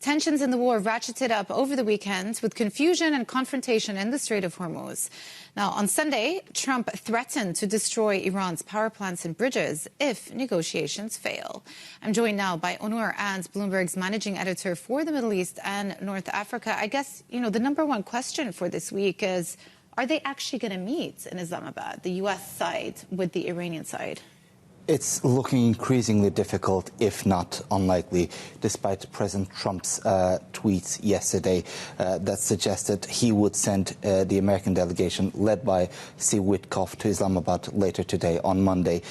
Tensions in the war ratcheted up over the weekend with confusion and confrontation in the Strait of Hormuz. Now, on Sunday, Trump threatened to destroy Iran's power plants and bridges if negotiations fail. I'm joined now by Onur and Bloomberg's managing editor for the Middle East and North Africa. I guess, the number one question for this week is, are they actually going to meet in Islamabad, the U.S. side with the Iranian side? It's looking increasingly difficult, if not unlikely, despite President Trump's tweets yesterday that suggested he would send the American delegation led by Steve Witkoff to Islamabad later today on Monday.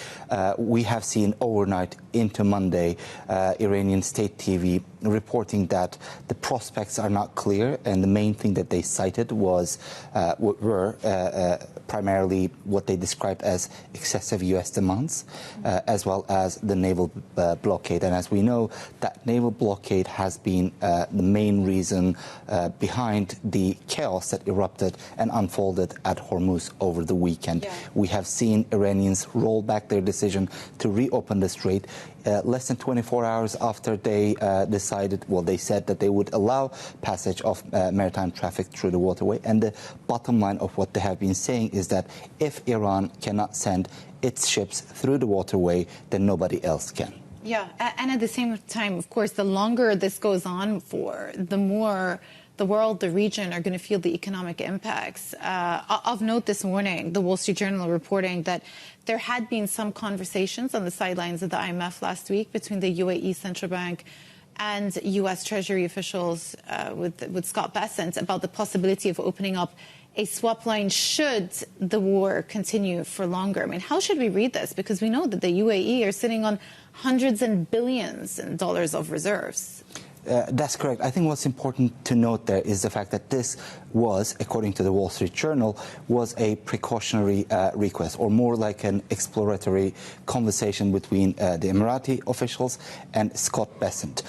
We have seen overnight into Monday Iranian state TV reporting that the prospects are not clear, and the main thing that they cited were primarily what they described as excessive U.S. demands, as well as the naval blockade. And as we know, that naval blockade has been the main reason behind the chaos that erupted and unfolded at Hormuz over the weekend. Yeah. We have seen Iranians roll back their decision to reopen the strait less than 24 hours after they they said that they would allow passage of maritime traffic through the waterway. And the bottom line of what they have been saying is that if Iran cannot send its ships through the waterway, then nobody else can. Yeah, and at the same time, of course, the longer this goes on for, the more the world, the region are going to feel the economic impacts. Of note this morning, the Wall Street Journal reporting that there had been some conversations on the sidelines of the IMF last week between the UAE Central Bank and U.S. Treasury officials with Scott Bessent about the possibility of opening up a swap line should the war continue for longer. I mean, how should we read this? Because we know that the UAE are sitting on hundreds and billions in dollars of reserves. That's correct. I think what's important to note there is the fact that this was, according to the Wall Street Journal, was a precautionary request, or more like an exploratory conversation between the Emirati officials and Scott Bessent.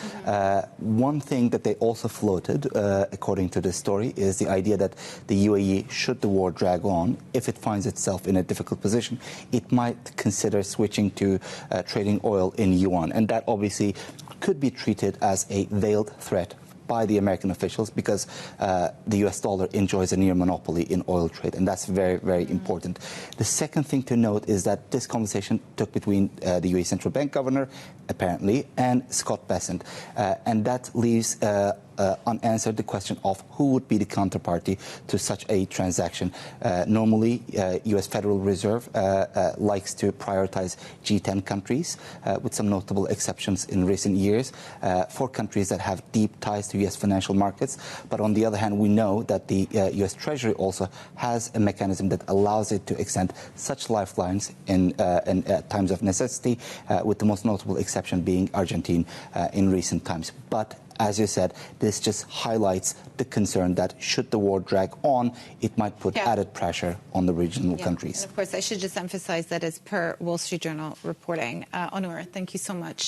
One thing that they also floated, according to this story, is the idea that the UAE, should the war drag on, if it finds itself in a difficult position, it might consider switching to trading oil in yuan. And that obviously could be treated as a veiled threat by the American officials, because the US dollar enjoys a near monopoly in oil trade, and that's very, very important. The second thing to note is that this conversation took between the UAE Central Bank governor, apparently, and Scott Bessent, and that leaves unanswered the question of who would be the counterparty to such a transaction. Normally, U.S. Federal Reserve likes to prioritize G10 countries, with some notable exceptions in recent years, for countries that have deep ties to U.S. financial markets. But on the other hand, we know that the U.S. Treasury also has a mechanism that allows it to extend such lifelines in times of necessity, with the most notable exception being Argentina in recent times. But as you said, this just highlights the concern that should the war drag on, it might put added pressure on the regional countries. And of course, I should just emphasize that as per Wall Street Journal reporting. Onur, thank you so much.